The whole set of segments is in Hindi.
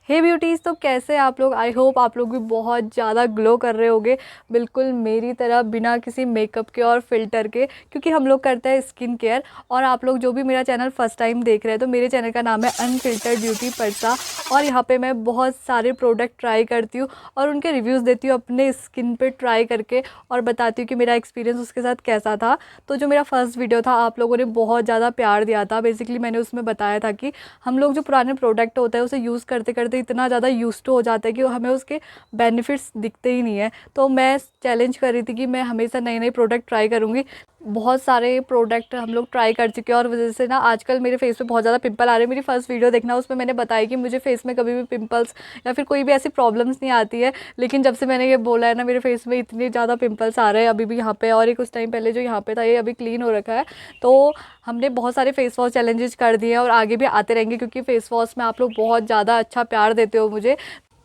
हे ब्यूटीज़, तो कैसे आप लोग? आई होप आप लोग भी बहुत ज़्यादा ग्लो कर रहे होगे, बिल्कुल मेरी तरह, बिना किसी मेकअप के और फिल्टर के, क्योंकि हम लोग करते हैं स्किन केयर। और आप लोग जो भी मेरा चैनल फर्स्ट टाइम देख रहे हैं, तो मेरे चैनल का नाम है अनफिल्टर्ड ब्यूटी परसा। और यहाँ पे मैं बहुत सारे प्रोडक्ट ट्राई करती हूँ और उनके रिव्यूज़ देती हूँ अपने स्किन पर ट्राई करके, और बताती हूँ कि मेरा एक्सपीरियंस उसके साथ कैसा था। तो जो मेरा फर्स्ट वीडियो था, आप लोगों ने बहुत ज़्यादा प्यार दिया था। बेसिकली मैंने उसमें बताया था कि हम लोग जो पुराने प्रोडक्ट होता है उसे यूज़ करते करते इतना ज़्यादा यूज़ टू हो जाता है कि हमें उसके बेनिफिट्स दिखते ही नहीं है। तो मैं चैलेंज कर रही थी कि मैं हमेशा नए नए प्रोडक्ट ट्राई करूँगी। बहुत सारे प्रोडक्ट हम लोग ट्राई कर चुके हैं, और वजह से ना आजकल मेरे फेस पे बहुत ज़्यादा पिंपल आ रहे हैं। मेरी फर्स्ट वीडियो देखना, उसमें मैंने बताया कि मुझे फेस में कभी भी पिंपल्स या फिर कोई भी ऐसी प्रॉब्लम्स नहीं आती है। लेकिन जब से मैंने ये बोला है ना, मेरे फेस में इतने ज़्यादा पिंपल्स आ रहे हैं अभी भी यहाँ पे, और एक उस टाइम पहले जो यहाँ पे था, ये अभी क्लीन हो रखा है। तो हमने बहुत सारे फेस वॉश चैलेंजेस कर दिए हैं और आगे भी आते रहेंगे, क्योंकि फेस वॉश में आप लोग बहुत ज़्यादा अच्छा प्यार देते हो मुझे।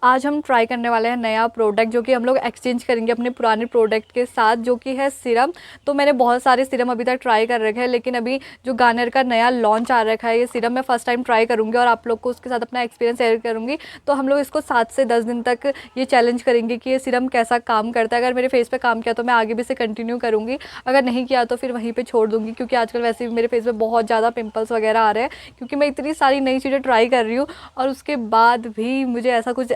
आज हम ट्राई करने वाले हैं नया प्रोडक्ट, जो कि हम लोग एक्सचेंज करेंगे अपने पुराने प्रोडक्ट के साथ, जो कि है सीरम। तो मैंने बहुत सारे सीरम अभी तक ट्राई कर रखे हैं, लेकिन अभी जो गार्नियर का नया लॉन्च आ रखा है, ये सीरम मैं फ़र्स्ट टाइम ट्राई करूँगी और आप लोग को उसके साथ अपना एक्सपीरियंस शेयर करूँगी। तो हम लोग इसको 7 से 10 दिन तक ये चैलेंज करेंगे कि ये सीरम कैसा काम करता है। अगर मेरे फेस पर काम किया तो मैं आगे भी इसे कंटिन्यू करूँगी, अगर नहीं किया तो फिर वहीं पर छोड़ दूँगी, क्योंकि आजकल वैसे भी मेरे फेस पर बहुत ज़्यादा पिम्पल्स वगैरह आ रहे हैं, क्योंकि मैं इतनी सारी नई चीज़ें ट्राई कर रही हूँ और उसके बाद भी मुझे ऐसा कुछ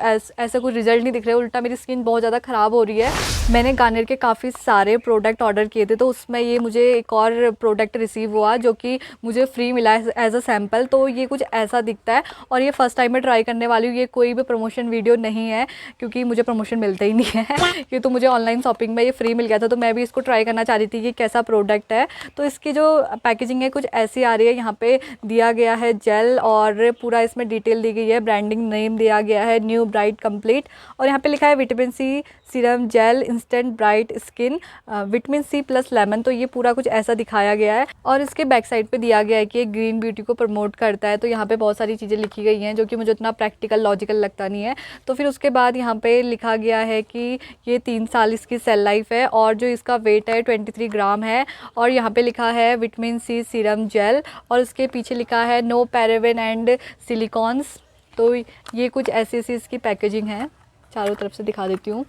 रिजल्ट नहीं दिख रहा है। उल्टा मेरी स्किन बहुत ज़्यादा ख़राब हो रही है। मैंने गार्नियर के काफ़ी सारे प्रोडक्ट ऑर्डर किए थे, तो उसमें ये मुझे एक और प्रोडक्ट रिसीव हुआ जो कि मुझे फ्री मिला एज अ सैम्पल। तो ये कुछ ऐसा दिखता है, और ये फ़र्स्ट टाइम मैं ट्राई करने वाली हूँ। ये कोई भी प्रमोशन वीडियो नहीं है, क्योंकि मुझे प्रमोशन मिलता ही नहीं है ये तो मुझे ऑनलाइन शॉपिंग में ये फ्री मिल गया था, तो मैं भी इसको ट्राई करना चाह रही थी कि कैसा प्रोडक्ट है। तो इसकी जो पैकेजिंग है कुछ ऐसी आ रही है। यहाँ पे दिया गया है जेल, और पूरा इसमें डिटेल दी गई है, ब्रांडिंग नेम दिया गया है न्यू ब्राइट कंप्लीट, और यहाँ पे लिखा है vitamin C serum gel instant bright skin vitamin C plus lemon. तो ये पूरा कुछ ऐसा दिखाया गया है, और इसके बैक साइड पे दिया गया है कि ये ग्रीन ब्यूटी को प्रमोट करता है। तो यहाँ पे बहुत सारी चीज़ें लिखी गई हैं, जो कि मुझे उतना प्रैक्टिकल लॉजिकल लगता नहीं है। तो फिर उसके बाद यहाँ पे लिखा गया है कि ये 3 साल इसकी सेल लाइफ है, और जो इसका वेट है 23 ग्राम है। और यहाँ पे लिखा है विटामिन सी सीरम जेल, और इसके पीछे लिखा है नो पैराबेन एंड सिलिकॉन्स। तो ये कुछ ऐसी इसकी पैकेजिंग है। चारों तरफ से दिखा देती हूँ।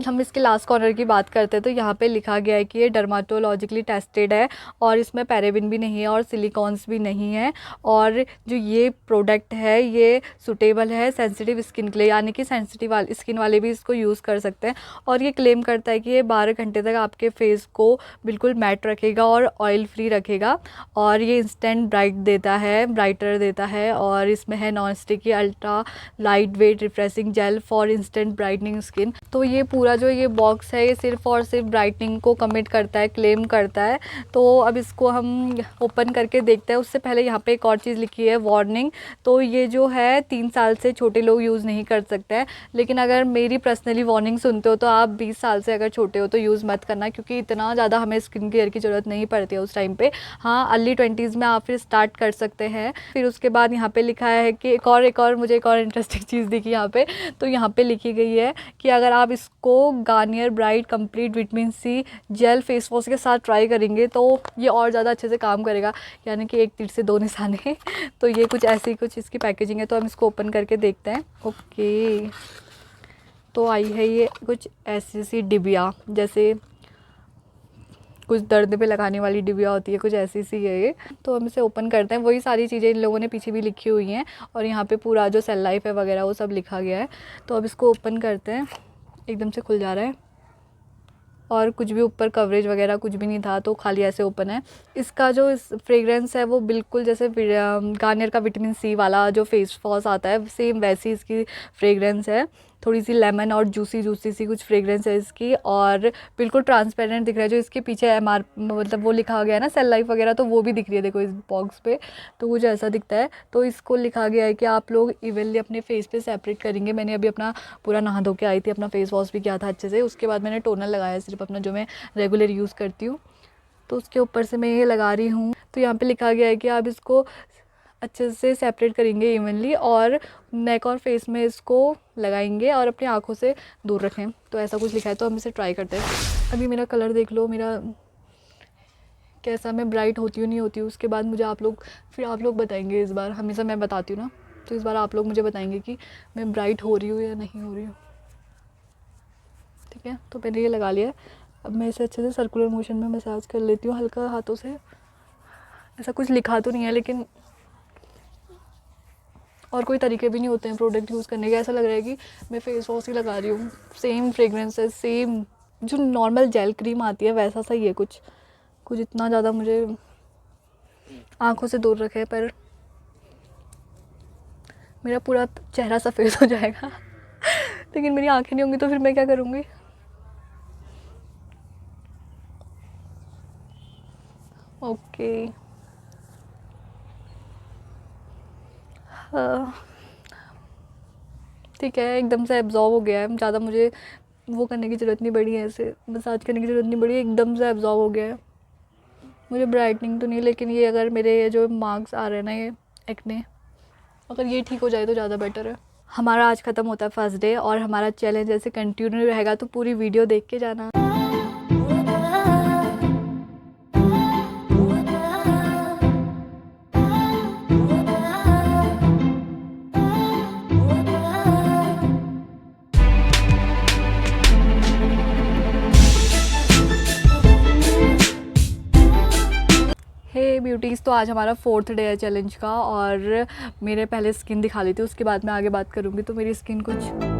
हम इसके लास्ट कॉर्नर की बात करते हैं, तो यहाँ पे लिखा गया है कि ये डर्माटोलॉजिकली टेस्टेड है, और इसमें पैराबिन भी नहीं है और सिलिकॉन्स भी नहीं है। और जो ये प्रोडक्ट है ये सूटेबल है सेंसिटिव स्किन के लिए, यानी कि सेंसिटिव स्किन वाले भी इसको यूज़ कर सकते हैं। और ये क्लेम करता है कि ये 12 घंटे तक आपके फेस को बिल्कुल मैट रखेगा और ऑयल फ्री रखेगा, और ये इंस्टेंट ब्राइटर देता है। और इसमें है non sticky ultra light weight refreshing gel for instant brightening skin. तो ये पूरा जो ये बॉक्स है, ये सिर्फ और सिर्फ ब्राइटनिंग को कमिट करता है, क्लेम करता है। तो अब इसको हम ओपन करके देखते हैं। उससे पहले यहाँ पे एक और चीज़ लिखी है, वार्निंग। तो ये जो है 3 साल से छोटे लोग यूज़ नहीं कर सकते हैं, लेकिन अगर मेरी पर्सनली वार्निंग सुनते हो तो आप 20 साल से अगर छोटे हो तो यूज़ मत करना, क्योंकि इतना ज़्यादा हमें स्किन केयर की ज़रूरत नहीं पड़ती है उस टाइम पे। हाँ, अर्ली 20s में आप फिर स्टार्ट कर सकते हैं। फिर उसके बाद यहाँ पे लिखा है कि मुझे एक और इंटरेस्टिंग चीज़ दिखी यहाँ पे। तो यहाँ पे लिखी गई है कि अगर आप इसको Garnier bright complete vitamin C gel face wash के साथ ट्राई करेंगे तो ये और ज़्यादा अच्छे से काम करेगा, यानी कि एक तीर से दो निशाने तो ये कुछ ऐसी कुछ इसकी पैकेजिंग है। तो हम इसको ओपन करके देखते हैं। ओके, तो आई है ये कुछ ऐसी सी डिबिया, जैसे कुछ दर्द पे लगाने वाली डिबिया होती है, कुछ ऐसी सी है ये। तो हम इसे ओपन करते हैं। वही सारी चीज़ें इन लोगों ने पीछे भी लिखी हुई हैं, और यहाँ पे पूरा जो सेल लाइफ है वगैरह वो सब लिखा गया है। तो अब इसको ओपन करते हैं। एकदम से खुल जा रहा है, और कुछ भी ऊपर कवरेज वगैरह कुछ भी नहीं था, तो खाली ऐसे ओपन है। इसका जो फ्रेग्रेंस है वो बिल्कुल जैसे गार्नियर का विटामिन सी वाला जो फेस वॉश आता है, सेम वैसी इसकी फ्रेग्रेंस है। थोड़ी सी लेमन और जूसी सी कुछ फ्रेग्रेंस है इसकी, और बिल्कुल ट्रांसपेरेंट दिख रहा है। जो इसके पीछे मतलब वो लिखा गया है ना सेल लाइफ वगैरह, तो वो भी दिख रही है देखो इस बॉक्स पे। तो कुछ ऐसा दिखता है। तो इसको लिखा गया है कि आप लोग इवनली अपने फेस पे सेपरेट करेंगे। मैंने अभी अपना पूरा नहा धो के आई थी, अपना फेस वॉश भी किया था अच्छे से। उसके बाद मैंने टोनर लगाया सिर्फ अपना, जो मैं रेगुलर यूज़ करती हूँ। तो उसके ऊपर से मैं ये लगा रही हूँ। तो यहाँ पे लिखा गया है कि आप इसको अच्छे से सेपरेट करेंगे इवनली, और नेक और फेस में इसको लगाएंगे और अपनी आँखों से दूर रखें। तो ऐसा कुछ लिखा है। तो हम इसे ट्राई करते हैं। अभी मेरा कलर देख लो, मेरा कैसा, मैं ब्राइट होती हूँ नहीं होती हूँ, उसके बाद मुझे आप लोग बताएंगे। इस बार हमेशा मैं बताती हूँ ना। तो इस बार आप लोग मुझे बताएंगे कि मैं ब्राइट हो रही हूँ या नहीं हो रही हूँ। ठीक है, तो मैंने ये लगा लिया है। अब मैं इसे अच्छे से सर्कुलर मोशन में मसाज कर लेती हूँ हल्का हाथों से। ऐसा कुछ लिखा तो नहीं है, लेकिन और कोई तरीके भी नहीं होते हैं प्रोडक्ट यूज़ करने के। ऐसा लग रहा है कि मैं फेस वॉश ही लगा रही हूँ। सेम फ्रेगरेंस है, सेम जो नॉर्मल जेल क्रीम आती है वैसा सही है। कुछ कुछ इतना ज़्यादा मुझे आंखों से दूर रखे, पर मेरा पूरा चेहरा सफ़ेद हो जाएगा लेकिन मेरी आंखें नहीं होंगी तो फिर मैं क्या करूँगी। ओके, ठीक है, एकदम से एब्जॉर्ब हो गया है। ज़्यादा मुझे वो करने की ज़रूरत नहीं पड़ी है, ऐसे मसाज करने की ज़रूरत नहीं पड़ी, एकदम से एब्जॉर्ब हो गया है। मुझे ब्राइटनिंग तो नहीं, लेकिन ये अगर मेरे ये जो मार्क्स आ रहे हैं ना, ये एक्ने, अगर ये ठीक हो जाए तो ज़्यादा बेटर है। हमारा आज ख़त्म होता है फर्स्ट डे, और हमारा चैलेंज ऐसे कंटिन्यू रहेगा, तो पूरी वीडियो देख के जाना। हे ब्यूटीज़, तो आज हमारा 4th डे है चैलेंज का, और मेरे पहले स्किन दिखा लेती हूँ, उसके बाद मैं आगे बात करूँगी। तो मेरी स्किन कुछ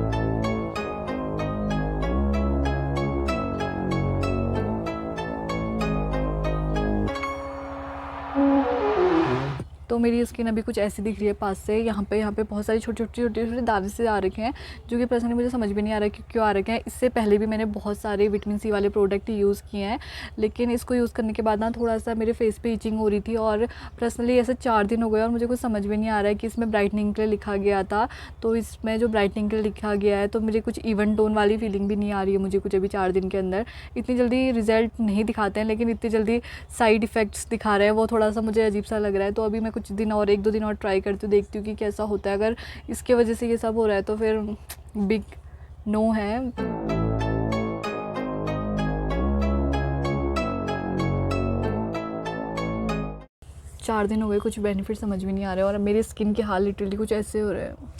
तो मेरी स्किन अभी कुछ ऐसी दिख रही है पास से। यहाँ पे बहुत सारे छोटे छोटे दाने से आ रखे हैं, जो कि पर्सनली मुझे समझ भी नहीं आ रहा है कि क्यों आ रखे हैं। इससे पहले भी मैंने बहुत सारे विटामिन सी वाले प्रोडक्ट यूज़ किए हैं, लेकिन इसको यूज़ करने के बाद ना थोड़ा सा मेरे फेस पे इचिंग हो रही थी, और पर्सनली ऐसे 4 दिन हो गए और मुझे कुछ समझ भी नहीं आ रहा है कि इसमें ब्राइटनिंग के लिए लिखा गया था, तो इसमें जो ब्राइटनिंग के लिए लिखा गया है, तो मुझे कुछ इवन टोन वाली फीलिंग भी नहीं आ रही है मुझे कुछ अभी 4 दिन के अंदर। इतनी जल्दी रिजल्ट नहीं दिखाते हैं, लेकिन इतनी जल्दी साइड इफ़ेक्ट्स दिखा रहे हैं, वो थोड़ा सा मुझे अजीब सा लग रहा है। तो अभी मैं कुछ दिन और 1-2 दिन और ट्राई करती हूँ, देखती हूँ कि कैसा होता है। अगर इसके वजह से ये सब हो रहा है तो फिर बिग नो है। 4 दिन हो गए, कुछ बेनिफिट समझ में नहीं आ रहे, और मेरी स्किन के हाल लिटरली कुछ ऐसे हो रहे हैं।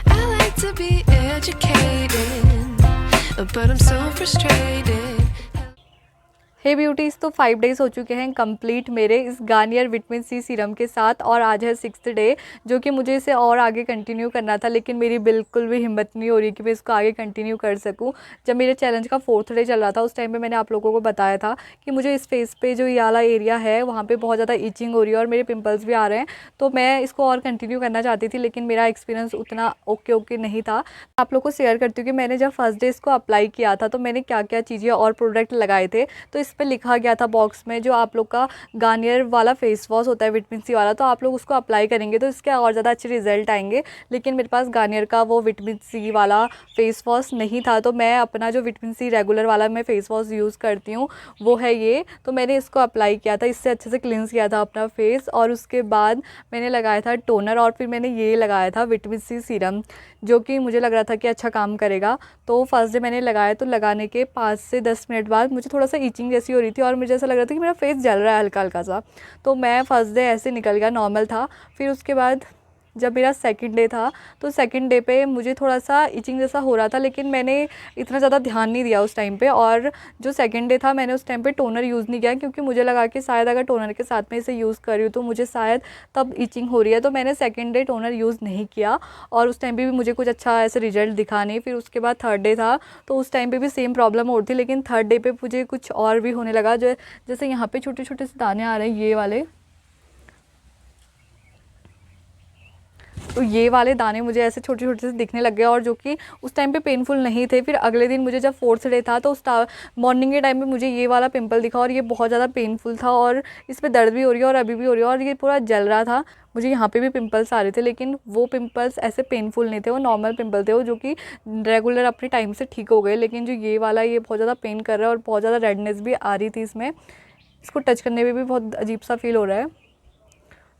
I like to be educated, but I'm so frustrated. Hey beauties, तो 5 डेज़ हो चुके हैं कंप्लीट मेरे इस गार्नियर विटामिन सी सीरम के साथ, और आज है 6th डे, जो कि मुझे इसे और आगे कंटिन्यू करना था, लेकिन मेरी बिल्कुल भी हिम्मत नहीं हो रही कि मैं इसको आगे कंटिन्यू कर सकूं। जब मेरे चैलेंज का 4th डे चल रहा था, उस टाइम पे मैंने आप लोगों को बताया था कि मुझे इस फेस पे जो ये वाला एरिया है वहाँ पर बहुत ज़्यादा ईचिंग हो रही है और मेरे पिम्पल्स भी आ रहे हैं, तो मैं इसको और कंटिन्यू करना चाहती थी, लेकिन मेरा एक्सपीरियंस उतना ओके नहीं था। आप लोग को शेयर करती हूँ कि मैंने जब फर्स्ट डे इसको अप्लाई किया था तो मैंने क्या क्या चीज़ें और प्रोडक्ट लगाए थे। तो इस पे लिखा गया था बॉक्स में, जो आप लोग का गार्नियर वाला फेस वॉश होता है विटामिन सी वाला, तो आप लोग उसको अप्लाई करेंगे तो इसके और ज़्यादा अच्छे रिजल्ट आएंगे। लेकिन मेरे पास गार्नियर का वो विटामिन सी वाला फेस वॉश नहीं था, तो मैं अपना जो विटामिन सी रेगुलर वाला मैं फेस वॉश यूज़ करती हूँ वो है ये। तो मैंने इसको अप्लाई किया था, इससे अच्छे से क्लींस किया था अपना फेस, और उसके बाद मैंने लगाया था टोनर, और फिर मैंने ये लगाया था विटामिन सी सीरम, जो कि मुझे लग रहा था कि अच्छा काम करेगा। तो फर्स्ट डे मैंने लगाया, तो लगाने के 5 से 10 मिनट बाद मुझे थोड़ा सा ईचिंग जैसी हो रही थी, और मुझे ऐसा लग रहा था कि मेरा फेस जल रहा है हल्का हल्का सा। तो मैं फर्स्ट डे ऐसे निकल गया, नॉर्मल था। फिर उसके बाद जब मेरा सेकंड डे था, तो सेकंड डे पे मुझे थोड़ा सा इचिंग जैसा हो रहा था, लेकिन मैंने इतना ज़्यादा ध्यान नहीं दिया उस टाइम पे। और जो सेकंड डे था, मैंने उस टाइम पे टोनर यूज़ नहीं किया, क्योंकि मुझे लगा कि शायद अगर टोनर के साथ में इसे यूज़ कर रही हूँ तो मुझे शायद तब इचिंग हो रही है, तो मैंने सेकंड डे टोनर यूज़ नहीं किया, और उस टाइम पे भी मुझे कुछ अच्छा ऐसे रिजल्ट दिखा नहीं। फिर उसके बाद थर्ड डे था, तो उस टाइम पे भी सेम प्रॉब्लम हो रही थी, लेकिन थर्ड डे पे मुझे कुछ और भी होने लगा, जो जैसे यहाँ पे छोटे छोटे से दाने आ रहे हैं, ये वाले, तो ये वाले दाने मुझे ऐसे छोटे छोटे से दिखने लग गए, और जो कि उस टाइम पे पेनफुल नहीं थे। फिर अगले दिन मुझे जब 4th डे था, तो उस मॉर्निंग के टाइम पे मुझे ये वाला पिंपल दिखा, और ये बहुत ज़्यादा पेनफुल था, और इस पर दर्द भी हो रही है और अभी भी हो रही है, और ये पूरा जल रहा था। मुझे यहाँ पे भी पिंपल्स आ रहे थे, लेकिन वो पिंपल्स ऐसे पेनफुल नहीं थे, वो नॉर्मल पिंपल थे, वो जो कि रेगुलर अपने टाइम से ठीक हो गए। लेकिन जो ये वाला, ये बहुत ज़्यादा पेन कर रहा है, और बहुत ज़्यादा रेडनेस भी आ रही थी इसमें, इसको टच करने में भी बहुत अजीब सा फील हो रहा है।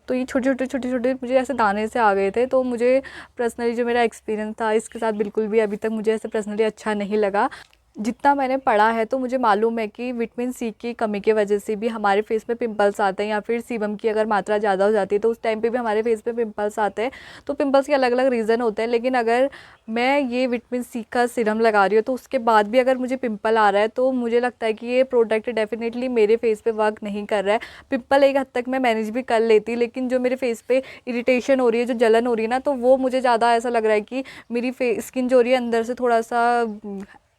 तो ये छोटे छोटे मुझे ऐसे दाने से आ गए थे। तो मुझे पर्सनली जो मेरा एक्सपीरियंस था इसके साथ बिल्कुल भी अभी तक मुझे ऐसे पर्सनली अच्छा नहीं लगा। जितना मैंने पढ़ा है तो मुझे मालूम है कि विटामिन सी की कमी की वजह से भी हमारे फेस पे पिंपल्स आते हैं, या फिर सीबम की अगर मात्रा ज़्यादा हो जाती है तो उस टाइम पे भी हमारे फेस पे पिंपल्स आते हैं। तो पिंपल्स के अलग अलग रीज़न होते हैं, लेकिन अगर मैं ये विटामिन सी का सीरम लगा रही हूँ तो उसके बाद भी अगर मुझे पिंपल आ रहा है तो मुझे लगता है कि ये प्रोडक्ट डेफिनेटली मेरे फेस पे वर्क नहीं कर रहा है। पिंपल एक हद तक मैं मैनेज भी कर लेती, लेकिन जो मेरे फेस पे इरिटेशन हो रही है, जो जलन हो रही है ना, तो वो मुझे ज़्यादा ऐसा लग रहा है कि मेरी स्किन जो हो रही है अंदर से थोड़ा सा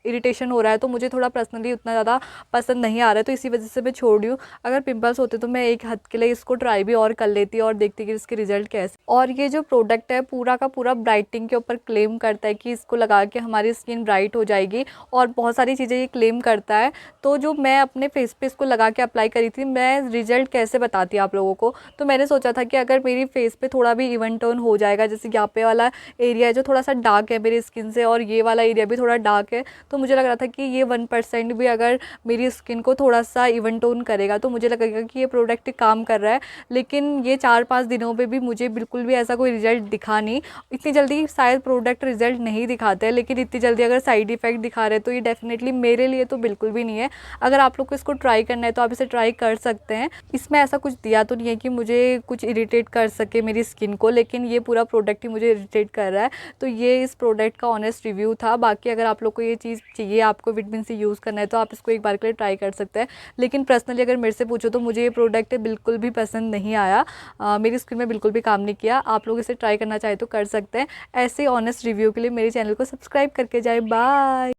इरिटेशन हो रहा है। तो मुझे थोड़ा पर्सनली उतना ज़्यादा पसंद नहीं आ रहा है, तो इसी वजह से मैं छोड़ रही हूँ। अगर पिंपल्स होते तो मैं एक हद के लिए इसको ट्राई भी और कर लेती और देखती कि इसके रिजल्ट कैसे। और ये जो प्रोडक्ट है पूरा का पूरा ब्राइटनिंग के ऊपर क्लेम करता है कि इसको लगा के हमारी स्किन ब्राइट हो जाएगी, और बहुत सारी चीज़ें ये क्लेम करता है। तो जो मैं अपने फेस पे इसको लगा के अप्लाई करी थी, मैं रिजल्ट कैसे बताती आप लोगों को। तो मैंने सोचा था कि अगर मेरी फेस पे थोड़ा भी इवन टोन हो जाएगा, जैसे यहाँ पे वाला एरिया है जो थोड़ा सा डार्क है मेरी स्किन से, और ये वाला एरिया भी थोड़ा डार्क है, तो मुझे लग रहा था कि ये 1% भी अगर मेरी स्किन को थोड़ा सा इवन टोन करेगा तो मुझे लगेगा कि ये प्रोडक्ट काम कर रहा है। लेकिन ये 4-5 दिनों पे भी मुझे बिल्कुल भी ऐसा कोई रिजल्ट दिखा नहीं। इतनी जल्दी शायद प्रोडक्ट रिजल्ट नहीं दिखाते हैं, लेकिन इतनी जल्दी अगर साइड इफ़ेक्ट दिखा रहे हैं तो ये डेफिनेटली मेरे लिए तो बिल्कुल भी नहीं है। अगर आप लोग को इसको ट्राई करना है तो आप इसे ट्राई कर सकते हैं। इसमें ऐसा कुछ दिया तो नहीं है कि मुझे कुछ इरिटेट कर सके मेरी स्किन को, लेकिन ये पूरा प्रोडक्ट ही मुझे इरिटेट कर रहा है। तो ये इस प्रोडक्ट का ऑनेस्ट रिव्यू था। बाकी अगर आप लोग को ये चीज़ चाहिए, आपको विटामिन सी यूज़ करना है, तो आप इसको एक बार के लिए ट्राई कर सकते हैं। लेकिन पर्सनली अगर मेरे से पूछो तो मुझे ये प्रोडक्ट बिल्कुल भी पसंद नहीं आया, मेरी स्किन में बिल्कुल भी काम नहीं किया। आप लोग इसे ट्राई करना चाहे तो कर सकते हैं। ऐसे ऑनेस्ट रिव्यू के लिए मेरे चैनल को सब्सक्राइब करके जाए। बाय।